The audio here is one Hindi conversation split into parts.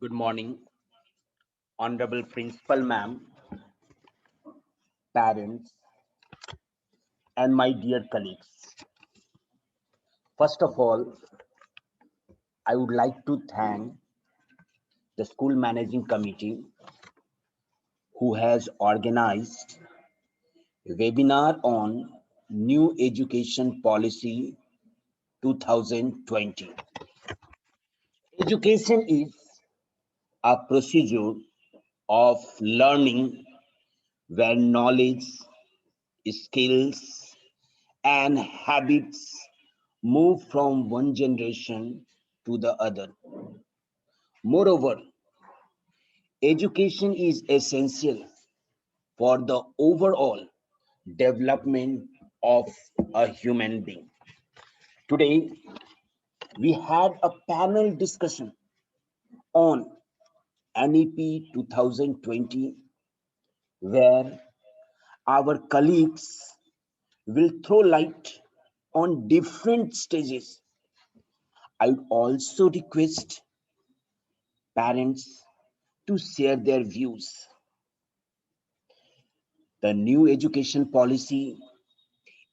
Good morning, Honorable Principal Ma'am, parents, and my dear colleagues. First of all, I would like to thank the School Managing Committee who has organized a webinar on New Education Policy 2020. Education is a procedure of learning where knowledge, skills, and habits move from one generation to the other. Moreover, education is essential for the overall development of a human being. Today, we had a panel discussion on NEP 2020 where our colleagues will throw light on different stages. I would also request parents to share their views. The new education policy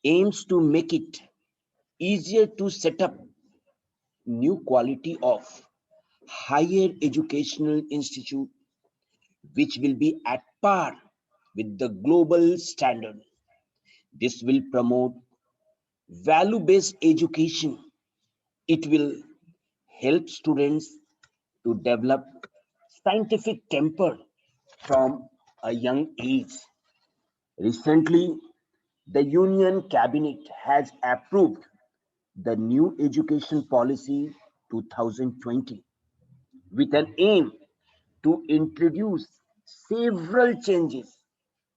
aims to make it easier to set up new quality of higher educational institute which will be at par with the global standard. This will promote value-based education. It will help students to develop scientific temper from a young age. Recently, the Union Cabinet has approved the new education policy 2020 with an aim to introduce several changes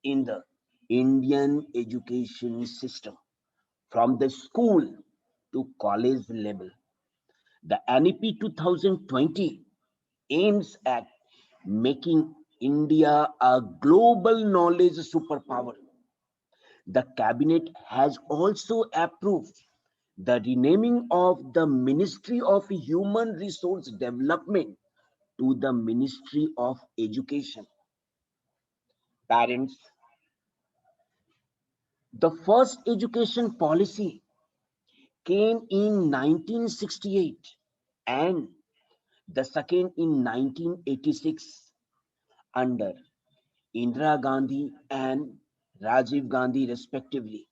in the Indian education system from the school to college level. The NEP 2020 aims at making India a global knowledge superpower. The cabinet has also approved the renaming of the Ministry of Human Resource Development to the Ministry of Education. Parents, the first education policy came in 1968 and the second in 1986 under Indira Gandhi and Rajiv Gandhi respectively.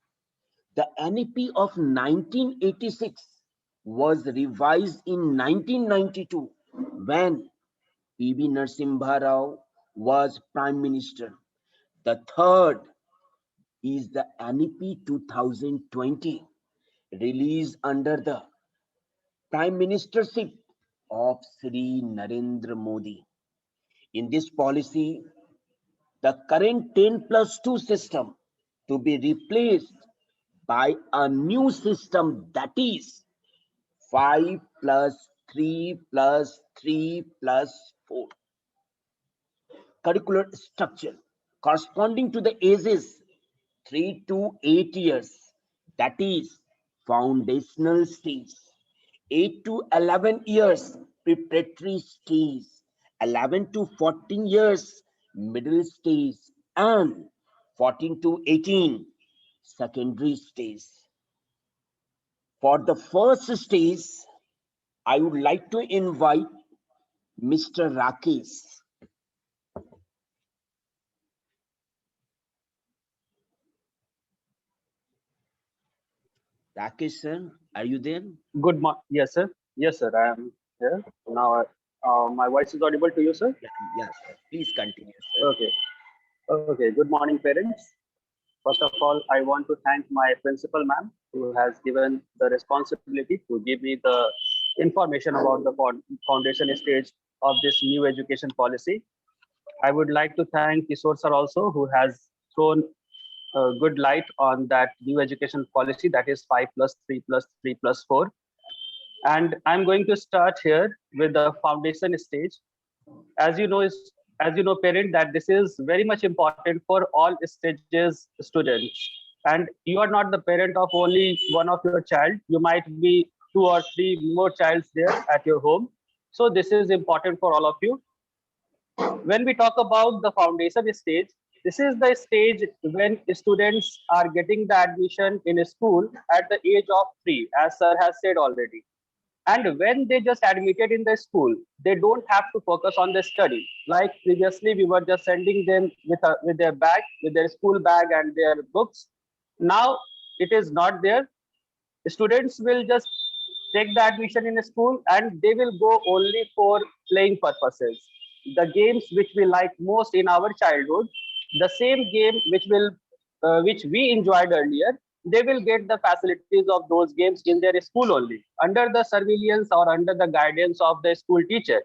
The NEP of 1986 was revised in 1992 when P.V. Narasimha Rao was Prime Minister. The third is the NEP 2020 released under the Prime Ministership of Sri Narendra Modi. In this policy, the current 10 plus 2 system to be replaced by a new system that is 5 plus 3 plus 3 plus 4 curricular structure corresponding to the ages 3 to 8 years, that is foundational stage, 8 to 11 years preparatory stage, 11 to 14 years middle stage, and 14 to 18 secondary stage. For the first stage, I would like to invite Mr. Rakesh. Rakesh sir, are you there? Yes, sir. Yes, sir. I am here now. My voice is audible to you, sir. Yes, sir. Please continue, sir. Okay. Okay. Good morning, parents. First of all, I want to thank my principal ma'am who has given the responsibility to give me the information about the foundation stage of this new education policy. I would like to thank Kishore sir also who has thrown a good light on that new education policy that is 5 plus 3 plus 3 plus 4. And I'm going to start here with the foundation stage. As you know, parent, that this is very much important for all stages students. And you are not the parent of only one of your child. You might be two or three more childs there at your home. So this is important for all of you. When we talk about the foundation stage, this is the stage when students are getting the admission in a school at the age of 3, as sir has said already. And when they just admitted in the school, they don't have to focus on the study. Like previously, we were just sending them with their bag, with their school bag and their books. Now it is not there. Students will just take the admission in a school and they will go only for playing purposes. The games which we like most in our childhood, the same game which we enjoyed earlier, they will get the facilities of those games in their school only, under the surveillance or under the guidance of the school teacher.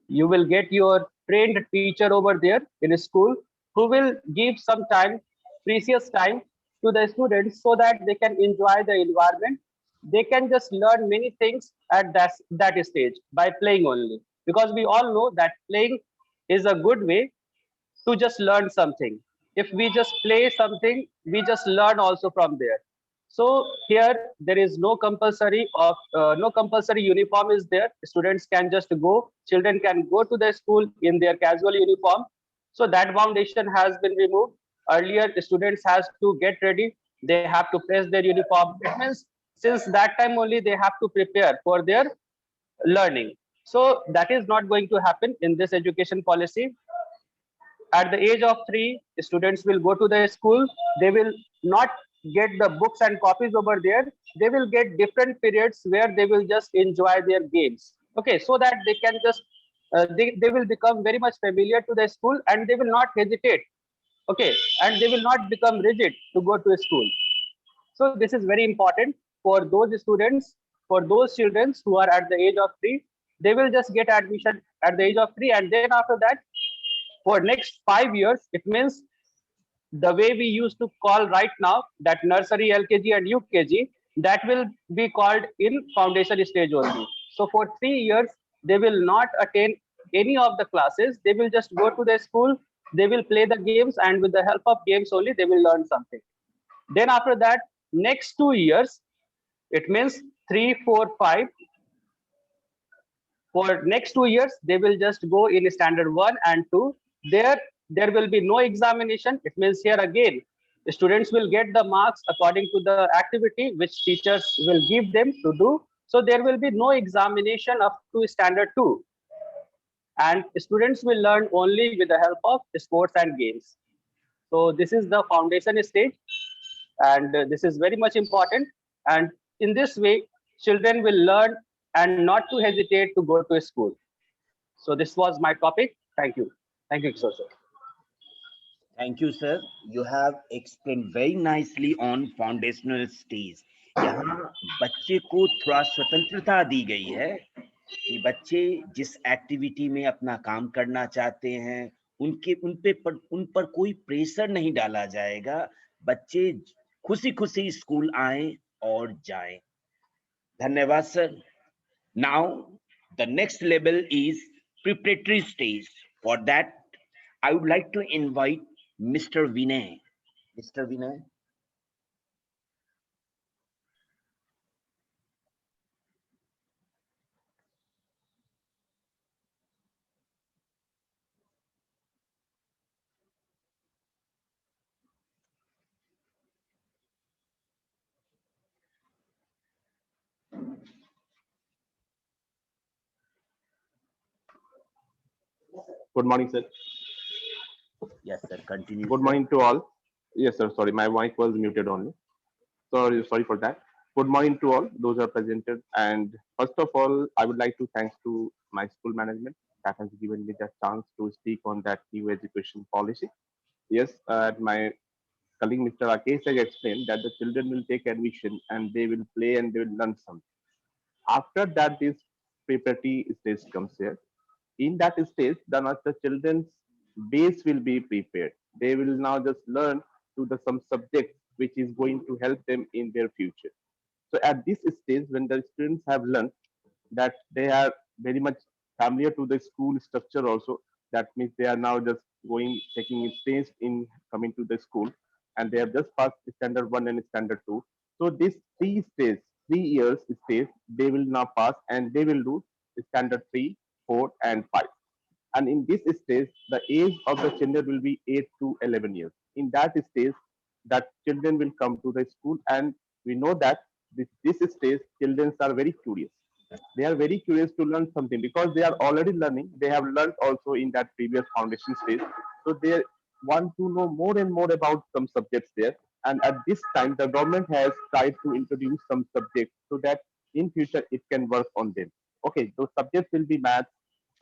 You will get your trained teacher over there in a school who will give some time, precious time, to the students so that they can enjoy the environment. They can just learn many things at that stage by playing only, because we all know that playing is a good way to just learn something. If we just play something, we just learn also from there. So here there is no compulsory uniform is there. Students can just go, children can go to the school in their casual uniform. So that foundation has been removed. Earlier, students has to get ready. They have to press their uniform. It means since that time only they have to prepare for their learning. So that is not going to happen in this education policy. At the age of 3, students will go to the school. They will not get the books and copies over there. They will get different periods where they will just enjoy their games, okay, so that they can just they will become very much familiar to the school and they will not hesitate, okay, and they will not become rigid to go to school. So this is very important for those students, for those children who are at the age of 3. They will just get admission at the age of 3, and then after that, for next 5 years, it means the way we used to call right now, that nursery, LKG and UKG, that will be called in foundation stage only. So for 3 years, they will not attend any of the classes. They will just go to the school, they will play the games, and with the help of games only, they will learn something. Then after that, next 2 years, it means 3, 4, 5. For next 2 years, they will just go in standard 1 and 2. There will be no examination. It means here again, students will get the marks according to the activity which teachers will give them to do. So there will be no examination up to standard 2, and students will learn only with the help of sports and games. So this is the foundation stage, and this is very much important. And in this way, children will learn and not to hesitate to go to school. So this was my topic. Thank you, Kishore sir. Thank you, sir. You have explained very nicely on foundational stage. यहाँ बच्चे को थोड़ा स्वतंत्रता दी गई है कि बच्चे जिस एक्टिविटी में अपना काम करना चाहते हैं, उन पर कोई प्रेशर नहीं डाला जाएगा। बच्चे खुशी-खुशी स्कूल आएं और जाएं। धन्यवाद sir. Now the next level is preparatory stage. For that, I would like to invite Mr. Vinay. Mr. Vinay. Good morning, sir. Yes, sir. Continue. Good morning to all. Yes, sir. Sorry, my mic was muted only. Sorry for that. Good morning to all those who are presented. And first of all, I would like to thank to my school management that has given me the chance to speak on that new education policy. Yes, my colleague Mr. Rakesh has explained that the children will take admission and they will play and they will learn something. After that, this preparatory stage comes here. In that stage, the children's base will be prepared. They will now just learn to the some subject which is going to help them in their future. So at this stage, when the students have learned that they are very much familiar to the school structure also, that means they are now just going taking a stage in coming to the school, and they have just passed standard 1 and standard 2. So this 3 years stage, they will now pass and they will do standard 3, 4 and 5. And in this stage, the age of the children will be 8 to 11 years. In that stage, that children will come to the school, and we know that this stage, children are very curious. They are very curious to learn something because they are already learning. They have learned also in that previous foundation stage. So they want to know more and more about some subjects there. And at this time, the government has tried to introduce some subjects so that in future it can work on them. Okay, those subjects will be math,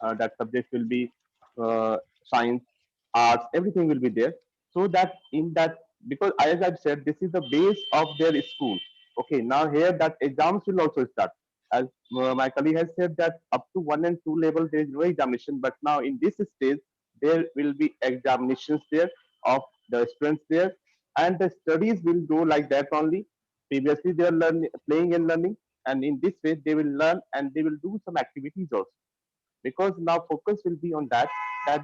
that subject will be science, arts, everything will be there. So that in that, because as I've said, this is the base of their school. Okay, now here that exams will also start. As my colleague has said that up to 1 and 2 level there is no examination, but now in this stage there will be examinations there of the students there, and the studies will go like that only. Previously they are learning, playing and learning, and in this way they will learn and they will do some activities also, because now focus will be on that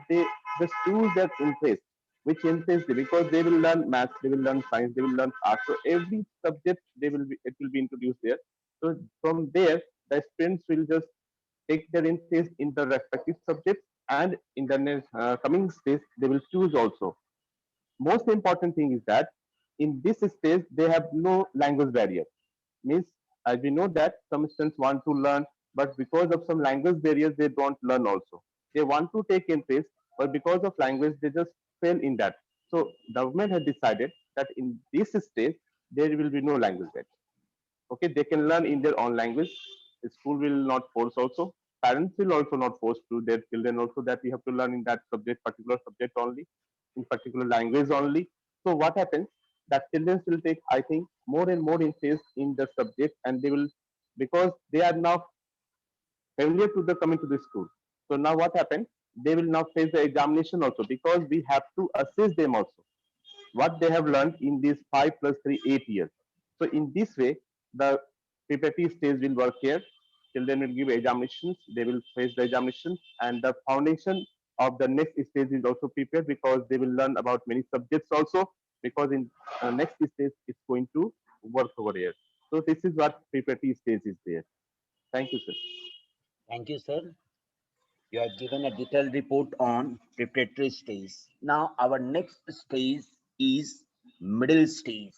they just choose their interest, which interest they, because they will learn maths, they will learn science, they will learn art. So every subject they will be, it will be introduced there. So from there the students will just take their interest in the respective subjects, and in the next coming stage they will choose also. Most important thing is that in this stage they have no language barrier. Means, as we know that some students want to learn, but because of some language barriers they don't learn also. They want to take interest, but because of language they just fail in that. So government has decided that in this stage there will be no language barrier. Okay, they can learn in their own language. The school will not force also. Parents will also not force to their children also that you have to learn in that subject, particular subject only, in particular language only. So what happens, that children will take, I think, more and more interest in the subject, and they will, because they are now familiar to the coming to the school. So now what happens, they will now face the examination also, because we have to assess them also what they have learned in these 5 plus 3 8 years. So in this way, the preparatory stage will work here. Children will give examinations, they will face the examinations, and the foundation of the next stage is also prepared, because they will learn about many subjects also, because in next stage it's going to work over here. So this is what preparatory stage is there. Thank you, sir. Thank you, sir. You have given a detailed report on preparatory stage. Now, our next stage is middle stage.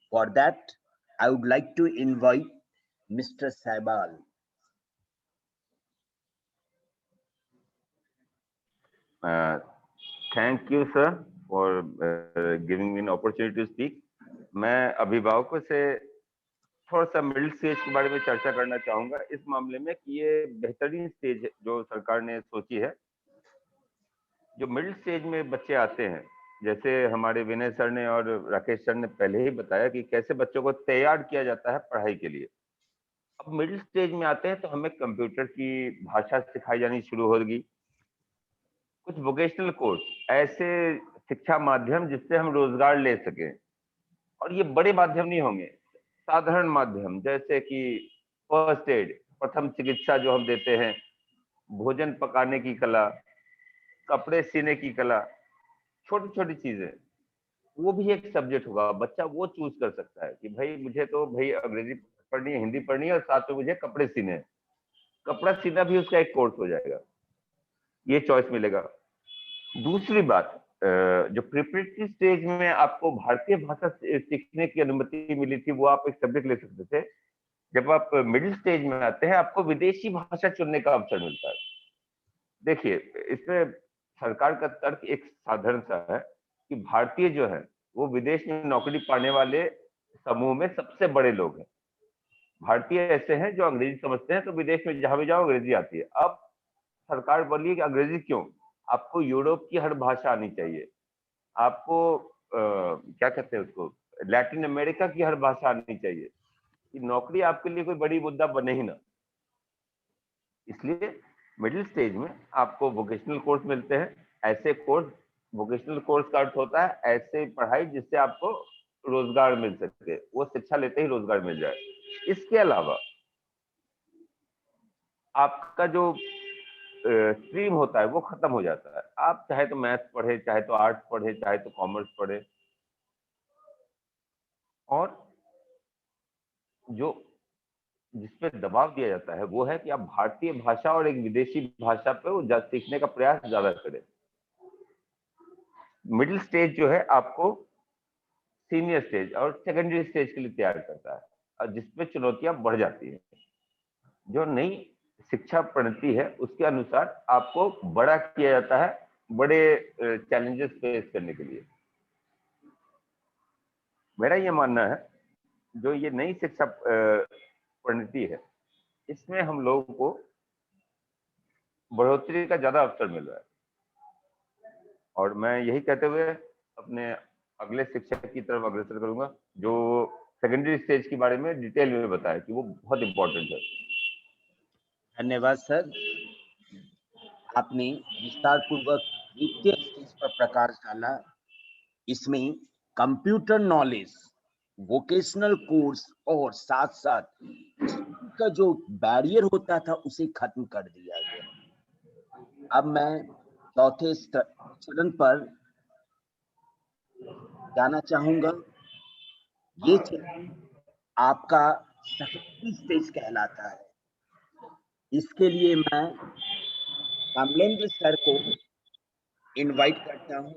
For that, I would like to invite Mr. Saibal. Uh, Thank you, sir, for giving me an opportunity to speak. मैं अभिभावकों से थोड़ा सा मिडिल स्टेज के बारे में चर्चा करना चाहूंगा इस मामले में कि ये बेहतरीन स्टेज है जो सरकार ने सोची है। जो मिडिल स्टेज में बच्चे आते हैं, जैसे हमारे विनय सर ने और राकेश सर ने पहले ही बताया कि कैसे बच्चों को तैयार किया जाता है पढ़ाई के लिए। अब मिडिल स्टेज में आते हैं तो हमें कंप्यूटर की भाषा सिखाई जानी शुरू होगी, कुछ वोकेशनल कोर्स, ऐसे शिक्षा माध्यम जिससे हम रोजगार ले सकें, और ये बड़े माध्यम नहीं होंगे, साधारण माध्यम जैसे कि फर्स्ट एड, प्रथम चिकित्सा जो हम देते हैं, भोजन पकाने की कला, कपड़े सीने की कला, छोटी छोटी चीजें, वो भी एक सब्जेक्ट होगा। बच्चा वो चूज कर सकता है कि भाई मुझे तो भाई अंग्रेजी पढ़नी है, हिंदी पढ़नी है, और साथ में मुझे कपड़े सीने हैं। कपड़ा सीना भी उसका एक कोर्स हो जाएगा, ये चॉइस मिलेगा। दूसरी बात, जो प्रिपरेटरी स्टेज में आपको भारतीय भाषा सीखने की अनुमति मिली थी, वो आप एक सब्जेक्ट ले सकते थे। जब आप मिडिल स्टेज में आते हैं, आपको विदेशी भाषा चुनने का अवसर मिलता है। देखिए, इसमें सरकार का तर्क एक साधारण सा है कि भारतीय जो है वो विदेश में नौकरी पाने वाले समूह में सबसे बड़े लोग हैं। भारतीय ऐसे हैं जो अंग्रेजी समझते हैं, तो विदेश में जहां भी जाओ अंग्रेजी आती है। अब सरकार बोली कि अंग्रेजी क्यों, आपको यूरोप की हर भाषा आनी चाहिए, आपको क्या कहते हैं उसको, लैटिन अमेरिका की हर भाषा आनी चाहिए, कि नौकरी आपके लिए कोई बड़ी मुद्दा बने ही ना। इसलिए मिडिल स्टेज में आपको वोकेशनल कोर्स मिलते हैं। ऐसे कोर्स, वोकेशनल कोर्स का अर्थ होता है ऐसे पढ़ाई जिससे आपको रोजगार मिल सके, वो शिक्षा लेते ही रोजगार मिल जाए। इसके अलावा आपका जो स्ट्रीम होता है वो खत्म हो जाता है। आप चाहे तो मैथ्स पढ़े, चाहे तो आर्ट्स पढ़े, चाहे तो कॉमर्स पढ़े, और जो जिसपे दबाव दिया जाता है वो है कि आप भारतीय भाषा और एक विदेशी भाषा पे वो सीखने का प्रयास ज्यादा करें। मिडिल स्टेज जो है आपको सीनियर स्टेज और सेकेंडरी स्टेज के लिए तैयार करता है, और जिसमें चुनौतियां बढ़ जाती है। जो नई शिक्षा पद्धति है उसके अनुसार आपको बड़ा किया जाता है, बड़े चैलेंजेस फेस करने के लिए। मेरा ये मानना है जो ये नई शिक्षा पद्धति है इसमें हम लोगों को बढ़ोतरी का ज्यादा अवसर मिल रहा है, और मैं यही कहते हुए अपने अगले शिक्षक की तरफ अग्रसर करूंगा जो सेकेंडरी स्टेज के बारे में डिटेल में बताया कि वो बहुत इंपॉर्टेंट है। धन्यवाद सर, आपने विस्तार पूर्वक द्वितीय स्टेज पर प्रकाश डाला। इसमें कंप्यूटर नॉलेज, वोकेशनल कोर्स और साथ साथ का जो बैरियर होता था उसे खत्म कर दिया गया। अब मैं चौथे चरण पर जाना चाहूंगा। ये चरण आपका सेकेंडरी स्टेज कहलाता है। इसके लिए मैं कमलेंद्र सर को इनवाइट करता हूं।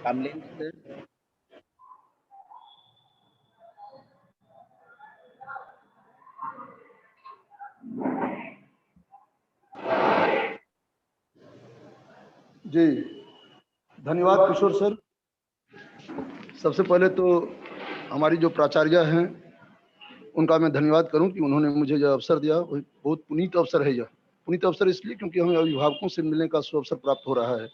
कमलेंद्र सर। जी धन्यवाद किशोर सर। सबसे पहले तो हमारी जो प्राचार्य हैं उनका मैं धन्यवाद करूं कि उन्होंने मुझे यह अवसर दिया। बहुत पुनीत अवसर है यह। पुनीत अवसर इसलिए क्योंकि हमें अभिभावकों से मिलने का सुअवसर प्राप्त हो रहा है,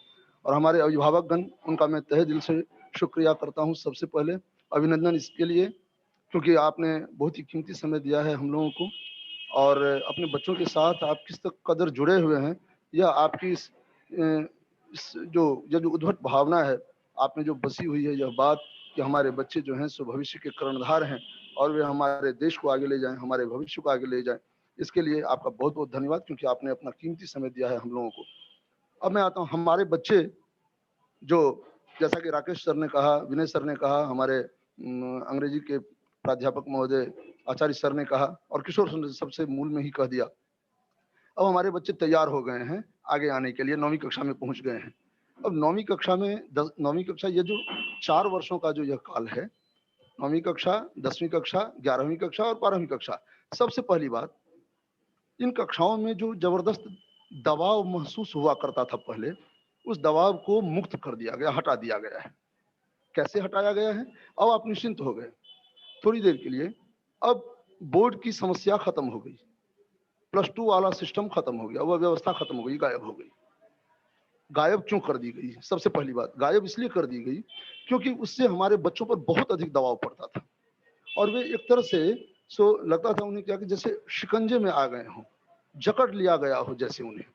और हमारे अभिभावकगण उनका मैं तहे दिल से शुक्रिया करता हूं। सबसे पहले अभिनंदन इसके लिए क्योंकि आपने बहुत ही कीमती समय दिया है हम लोगों को, और अपने बच्चों के साथ आप किस कदर जुड़े हुए हैं यह आपकी इस जो उद्भट भावना है आप में जो बसी हुई है, यह बात कि हमारे बच्चे जो हैं सो भविष्य के कर्णधार हैं और वे हमारे देश को आगे ले जाएं, हमारे भविष्य को आगे ले जाएं। इसके लिए आपका बहुत बहुत धन्यवाद क्योंकि आपने अपना कीमती समय दिया है हम लोगों को। अब मैं आता हूँ हमारे बच्चे जो, जैसा कि राकेश सर ने कहा, विनय सर ने कहा, हमारे अंग्रेजी के प्राध्यापक महोदय आचार्य सर ने कहा, और किशोर सर ने सबसे मूल में ही कह दिया। अब हमारे बच्चे तैयार हो गए हैं आगे आने के लिए, 9वीं कक्षा में पहुंच गए हैं। अब 9वीं कक्षा में 9वीं कक्षा, ये जो 4 वर्षों का जो यह काल है, 9वीं कक्षा, 10वीं कक्षा, 11वीं कक्षा और 12वीं कक्षा, सबसे पहली बात इन कक्षाओं में जो जबरदस्त दबाव महसूस हुआ करता था पहले, उस दबाव को मुक्त कर दिया गया, हटा दिया गया है। कैसे हटाया गया है? अब आप निश्चिंत हो गए थोड़ी देर के लिए। अब बोर्ड की समस्या खत्म हो गई, +2 वाला सिस्टम खत्म हो गया, वह व्यवस्था खत्म हो गई, गायब हो गई। गायब क्यों कर दी गई? सबसे पहली बात, गायब इसलिए कर दी गई क्योंकि उससे हमारे बच्चों पर बहुत अधिक दबाव पड़ता था, और वे एक तरह से सो लगता था उन्हें क्या कि जैसे शिकंजे में आ गए हों, जकड़ लिया गया हो जैसे उन्हें।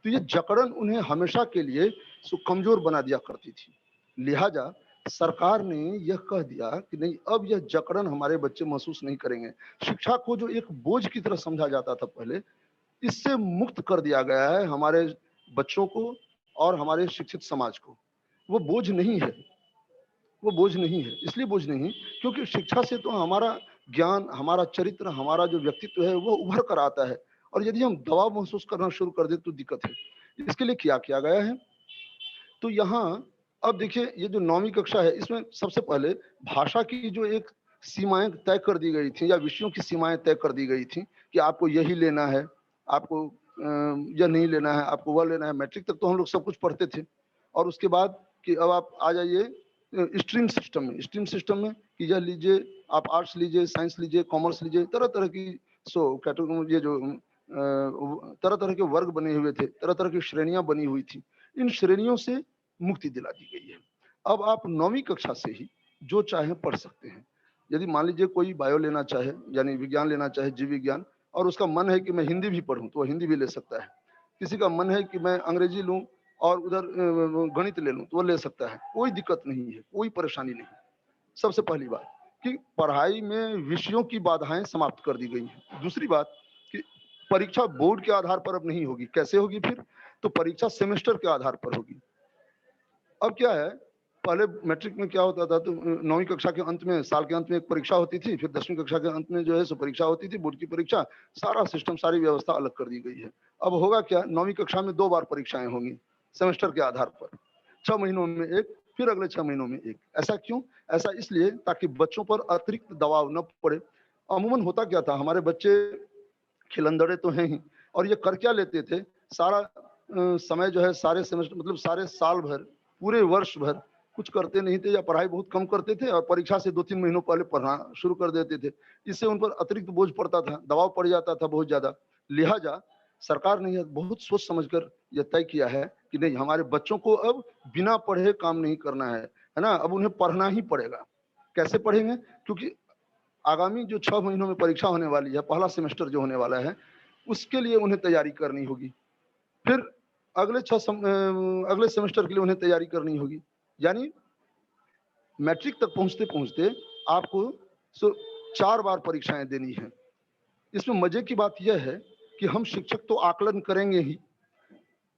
तो ये जकड़न उन्हें हमेशा के लिए सो कमजोर बना दिया करती थी। लिहाजा सरकार ने यह कह दिया कि नहीं, अब यह जकड़न हमारे बच्चे महसूस नहीं करेंगे। शिक्षा को जो एक बोझ की तरह समझा जाता था पहले, इससे मुक्त कर दिया गया है हमारे बच्चों को और हमारे शिक्षित समाज को। वो बोझ नहीं है, वो बोझ नहीं है। इसलिए बोझ नहीं क्योंकि शिक्षा से तो हमारा ज्ञान, हमारा चरित्र, हमारा जो व्यक्तित्व है वो उभर कर आता है, और यदि हम दबाव महसूस करना शुरू कर दे तो दिक्कत है। इसके लिए क्या किया गया है? तो यहाँ अब देखिए, ये जो 9वीं कक्षा है इसमें सबसे पहले भाषा की जो एक सीमाएं तय कर दी गई थी, या विषयों की सीमाएं तय कर दी गई थी कि आपको यही लेना है, आपको यह नहीं लेना है, आपको वह लेना है। मैट्रिक तक तो हम लोग सब कुछ पढ़ते थे, और उसके बाद कि अब आप आ जाइए स्ट्रीम सिस्टम में। स्ट्रीम सिस्टम में कि यह लीजिए, आप आर्ट्स लीजिए, साइंस लीजिए, कॉमर्स लीजिए, तरह तरह की कैटेगरी, ये जो तरह तरह के वर्ग बने हुए थे, तरह तरह की श्रेणियां बनी हुई थी। इन श्रेणियों से मुक्ति दिला दी गई है। अब आप 9वीं कक्षा से ही जो चाहे पढ़ सकते हैं। यदि मान लीजिए कोई बायो लेना चाहे, यानी विज्ञान लेना चाहे, जीव विज्ञान, और उसका मन है कि मैं हिंदी भी पढ़ूं तो वह हिंदी भी ले सकता है। किसी का मन है कि मैं अंग्रेजी लूं और उधर गणित ले लूं तो वो ले सकता है। कोई दिक्कत नहीं है, कोई परेशानी नहीं। सबसे पहली बात कि पढ़ाई में विषयों की बाधाएं समाप्त कर दी गई हैं। दूसरी बात कि परीक्षा बोर्ड के आधार पर अब नहीं होगी। कैसे होगी फिर? तो परीक्षा सेमेस्टर के आधार पर होगी। अब क्या है, पहले मैट्रिक में क्या होता था, तो 9वीं कक्षा के अंत में, साल के अंत में एक परीक्षा होती थी, फिर 10वीं कक्षा के अंत में जो है सो परीक्षा होती थी, बोर्ड की परीक्षा। सारा सिस्टम, सारी व्यवस्था अलग कर दी गई है। अब होगा क्या, 9वीं कक्षा में 2 बार परीक्षाएं होंगी सेमेस्टर के आधार पर, 6 महीनों में एक, फिर अगले 6 महीनों में एक। ऐसा क्यों? ऐसा इसलिए ताकि बच्चों पर अतिरिक्त दबाव न पड़े। अमूमन होता क्या था, हमारे बच्चे खिलंदड़े तो हैं ही, और ये कर क्या लेते थे, सारा समय जो है, सारे सेमेस्टर मतलब सारे साल भर, पूरे वर्ष भर कुछ करते नहीं थे या पढ़ाई बहुत कम करते थे, और परीक्षा से 2-3 महीनों पहले पढ़ना शुरू कर देते थे। इससे उन पर अतिरिक्त बोझ पड़ता था, दबाव पड़ जाता था बहुत ज्यादा। लिहाजा सरकार ने यह बहुत सोच समझकर यह तय किया है कि नहीं, हमारे बच्चों को अब बिना पढ़े काम नहीं करना है ना, अब उन्हें पढ़ना ही पड़ेगा। कैसे पढ़ेंगे? क्योंकि आगामी जो 6 महीनों में परीक्षा होने वाली है, पहला सेमेस्टर जो होने वाला है, उसके लिए उन्हें तैयारी करनी होगी। फिर अगले सेमेस्टर के लिए उन्हें तैयारी करनी होगी। यानी मैट्रिक तक पहुंचते पहुंचते आपको 4 बार परीक्षाएं देनी है। इसमें मजे की बात यह है कि हम शिक्षक तो आकलन करेंगे ही,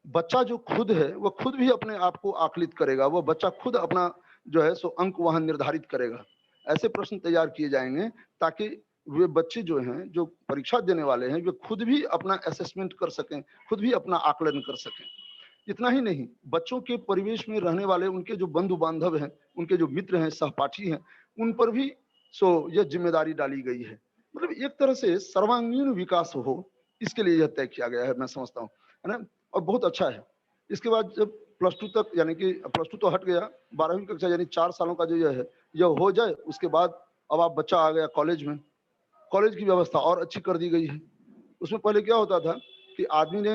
बच्चा जो खुद है वह खुद भी अपने आप को आकलित करेगा। वह बच्चा खुद अपना जो है सो अंक वहां निर्धारित करेगा। ऐसे प्रश्न तैयार किए जाएंगे ताकि वे बच्चे जो हैं, जो परीक्षा देने वाले हैं, वे खुद भी अपना असेसमेंट कर सकें, खुद भी अपना आकलन कर सकें। इतना ही नहीं, बच्चों के परिवेश में रहने वाले उनके जो बंधु बांधव हैं, उनके जो मित्र हैं, सहपाठी हैं, उन पर भी यह जिम्मेदारी डाली गई है। मतलब एक तरह से सर्वांगीण विकास हो, इसके लिए यह तय किया गया है, मैं समझता हूँ, है ना, और बहुत अच्छा है। इसके बाद जब +2 तक, यानी कि +2 तो हट गया, 12वीं कक्षा यानी 4 सालों का जो यह है, यह हो जाए, उसके बाद अब आप बच्चा आ गया कॉलेज में। कॉलेज की व्यवस्था और अच्छी कर दी गई है। उसमें पहले क्या होता था कि आदमी ने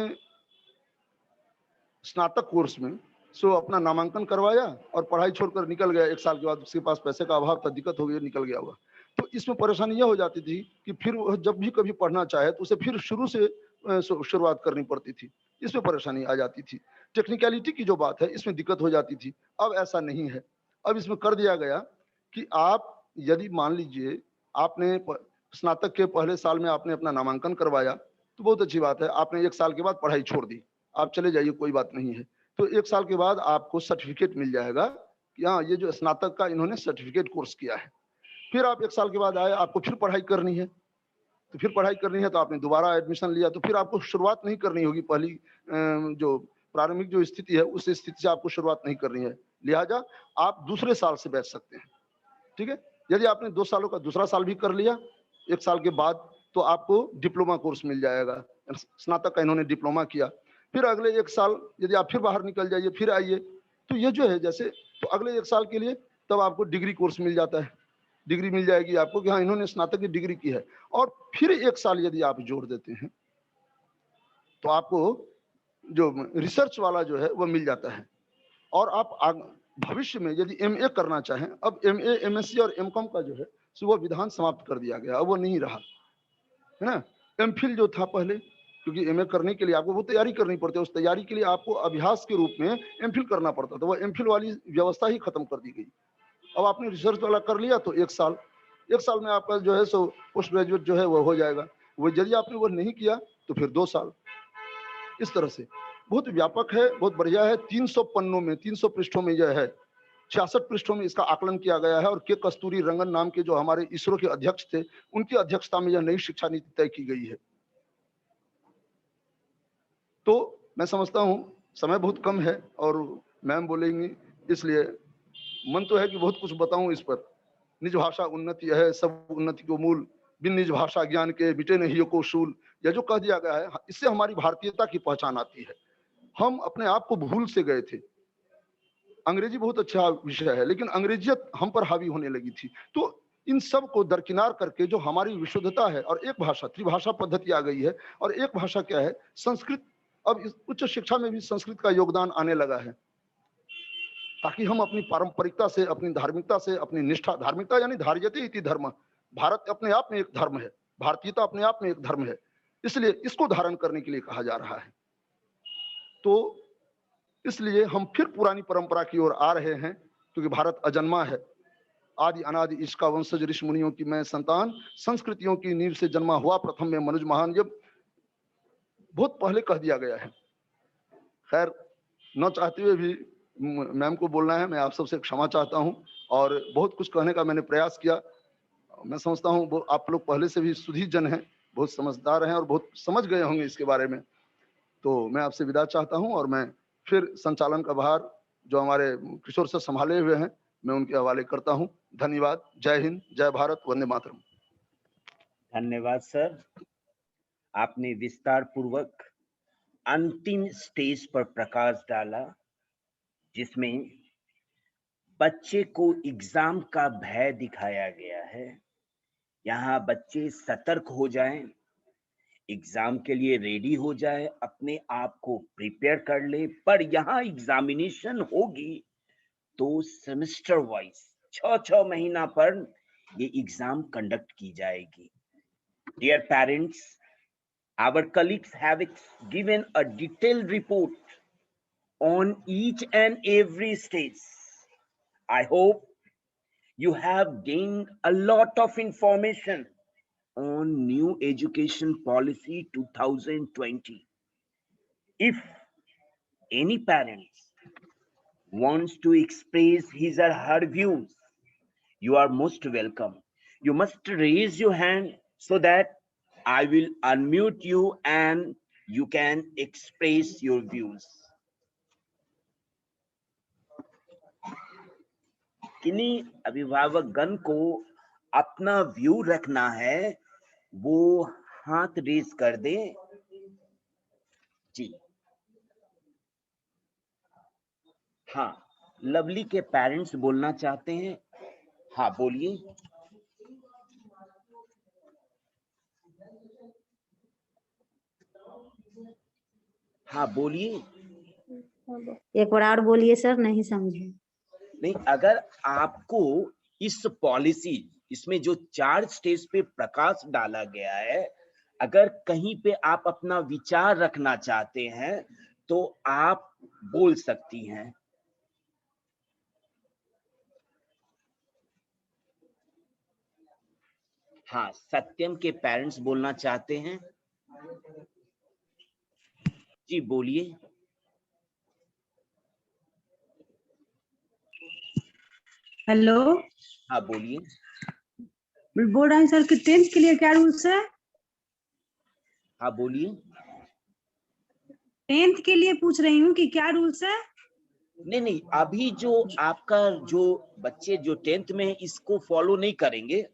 स्नातक कोर्स में अपना नामांकन करवाया और पढ़ाई छोड़कर निकल गया। 1 साल के बाद उसके पास पैसे का अभाव था, दिक्कत हो गई, निकल गया हुआ। तो इसमें परेशानी यह हो जाती थी कि फिर वह जब भी कभी पढ़ना चाहे तो उसे फिर शुरू से शुरुआत करनी पड़ती थी। इसमें परेशानी आ जाती थी। टेक्निकलिटी की जो बात है, इसमें दिक्कत हो जाती थी। अब ऐसा नहीं है। अब इसमें कर दिया गया कि आप यदि मान लीजिए आपने स्नातक के पहले साल में आपने अपना नामांकन करवाया, तो बहुत अच्छी बात है। आपने 1 साल के बाद पढ़ाई छोड़ दी, आप चले जाइए, कोई बात नहीं है। तो 1 साल के बाद आपको सर्टिफिकेट मिल जाएगा कि हाँ, ये जो स्नातक का इन्होंने सर्टिफिकेट कोर्स किया है। फिर आप 1 साल के बाद आए, आपको फिर पढ़ाई करनी है, तो फिर पढ़ाई करनी है तो आपने दोबारा एडमिशन लिया, तो फिर आपको शुरुआत नहीं करनी होगी। पहली जो प्रारंभिक जो स्थिति है, उस स्थिति से आपको शुरुआत नहीं करनी है। लिहाजा आप दूसरे साल से बैठ सकते हैं। ठीक है। यदि आपने 2 सालों का दूसरा साल भी कर लिया 1 साल के बाद, तो आपको डिप्लोमा कोर्स मिल जाएगा। स्नातक का इन्होंने डिप्लोमा किया। फिर अगले 1 साल यदि आप फिर बाहर निकल जाइए, फिर आइए, तो ये जो है जैसे, तो अगले 1 साल के लिए तब आपको डिग्री कोर्स मिल जाता है। डिग्री मिल जाएगी आपको कि हाँ, इन्होंने स्नातक की डिग्री की है। और फिर 1 साल यदि आप जोड़ देते हैं तो आपको जो रिसर्च वाला जो है वह मिल जाता है। और आप भविष्य में यदि MA करना चाहें, अब MA, MSc और MCOM का जो है सो वो विधान समाप्त कर दिया गया, अब वो नहीं रहा, है ना। MPhil जो था पहले, क्योंकि MA करने के लिए आपको वो तैयारी करनी पड़ती है, उस तैयारी के लिए आपको अभ्यास के रूप में MPhil करना पड़ता था, वो MPhil वाली व्यवस्था ही खत्म कर दी गई। अब आपने रिसर्च वाला कर लिया तो 1 साल में आपका जो है सो पोस्ट ग्रेजुएट जो है वो हो जाएगा। वो यदि आपने वो नहीं किया तो फिर 2 साल। इस तरह से बहुत व्यापक है, बहुत बढ़िया है। 300 पन्नों में, 300 पृष्ठों में यह है, 66 पृष्ठों में इसका आकलन किया गया है। और के कस्तूरी रंगन नाम के जो हमारे इसरो के अध्यक्ष थे, उनकी अध्यक्षता में यह नई शिक्षा नीति तय की गई है। तो मैं समझता हूं समय बहुत कम है और मैम बोलेंगी, इसलिए मन तो है कि बहुत कुछ बताऊं इस पर। निज भाषा उन्नति है, सब उन्नति को मूल, बिन निज भाषा ज्ञान के मिटे नहीं को शूल। यह जो कह दिया गया है, इससे हमारी भारतीयता की पहचान आती है। हम अपने आप को भूल से गए थे। अंग्रेजी बहुत अच्छा विषय है, लेकिन अंग्रेजियत हम पर हावी होने लगी थी। तो इन सब को दरकिनार करके जो हमारी विशुद्धता है, और एक भाषा, त्रिभाषा पद्धति आ गई है। और एक भाषा क्या है? संस्कृत। अब इस उच्च शिक्षा में भी संस्कृत का योगदान आने लगा है, ताकि हम अपनी पारंपरिकता से, अपनी धार्मिकता से, अपनी निष्ठा, धार्मिकता यानी धार्यते इति धर्म, भारत अपने आप में एक धर्म है, भारतीयता अपने आप में एक धर्म है, इसलिए इसको धारण करने के लिए कहा जा रहा है। तो इसलिए हम फिर पुरानी परंपरा की ओर आ रहे हैं, क्योंकि भारत अजन्मा है, आदि अनादि इसका वंशज ऋषि मुनियों की मैं संतान, संस्कृतियों की नींव से जन्मा हुआ प्रथम में मनुज महान। जब बहुत पहले कह दिया गया है, खैर न चाहते हुए भी मैम को बोलना है। मैं आप सबसे क्षमा चाहता हूं और बहुत कुछ कहने का मैंने प्रयास किया। मैं समझता हूं वो आप लोग पहले से भी सुधी जन हैं, बहुत समझदार हैं और बहुत समझ गए होंगे इसके बारे में। तो मैं आपसे विदा चाहता हूं और मैं फिर संचालन का भार जो हमारे किशोर सर संभाले हुए हैं, मैं उनके हवाले करता हूं। धन्यवाद। जय हिंद, जय भारत, वंदे मातरम। धन्यवाद सर, आपने विस्तार पूर्वक अंतिम स्टेज पर प्रकाश डाला, जिसमें बच्चे को एग्जाम का भय दिखाया गया है। यहाँ बच्चे सतर्क हो जाएं, एग्जाम के लिए रेडी हो जाए, अपने आप को प्रिपेयर कर ले। पर यहाँ एग्जामिनेशन होगी तो सेमेस्टर वाइज 6 महीना पर ये एग्जाम कंडक्ट की जाएगी। Dear parents, our colleagues have given a detailed report on each and every stage. I hope you have gained a lot of information on new education policy 2020. If any parents wants to express his or her views, you are most welcome. You must raise your hand so that I will unmute you and you can express your views. किन्हीं अभिभावक गण को अपना व्यू रखना है, वो हाथ रेज कर दे जी। हाँ, लवली के पेरेंट्स बोलना चाहते हैं। हाँ, बोलिए। हाँ, बोलिए। एक बार और बोलिए सर, नहीं समझे। नहीं, अगर आपको इस पॉलिसी, इसमें जो 4 स्टेज पे प्रकाश डाला गया है, अगर कहीं पे आप अपना विचार रखना चाहते हैं तो आप बोल सकती हैं। हाँ, सत्यम के पेरेंट्स बोलना चाहते हैं। जी बोलिए। हेलो, हाँ बोलिए। बोल रहे हैं सर कि 10th के लिए क्या रूल्स है? हाँ बोलिए। 10th के लिए पूछ रही हूँ कि क्या रूल्स है? नहीं, अभी जो आपका जो बच्चे जो 10th में है, इसको फॉलो नहीं करेंगे।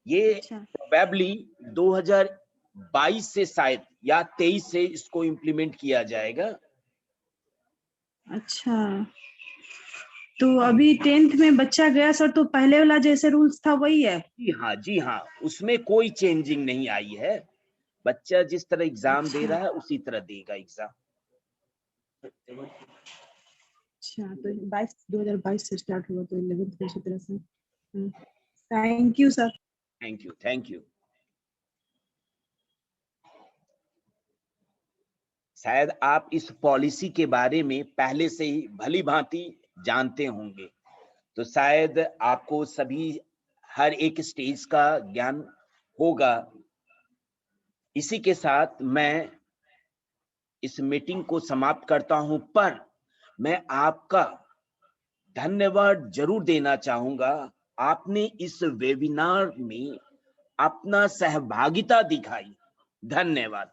ये प्रोबेबली 2022 से शायद या 23 से इसको इम्प्लीमेंट किया जाएगा। अच्छा, तो अभी 10th में बच्चा गया सर, तो पहले वाला जैसे रूल्स था वही है? जी हाँ, उसमें कोई चेंजिंग नहीं आई है। बच्चा जिस तरह एग्जाम दे रहा है उसी तरह देगा एग्जाम। अच्छा, तो 2022 से स्टार्ट हुआ, तो 11th में इसी तरह से। Thank you sir. Thank you. शायद आप इस पॉलिसी के बारे में पहले से ही भली भांति जानते होंगे, तो शायद आपको सभी हर एक स्टेज का ज्ञान होगा। इसी के साथ मैं इस मीटिंग को समाप्त करता हूं, पर मैं आपका धन्यवाद जरूर देना चाहूंगा। आपने इस वेबिनार में अपना सहभागिता दिखाई। धन्यवाद।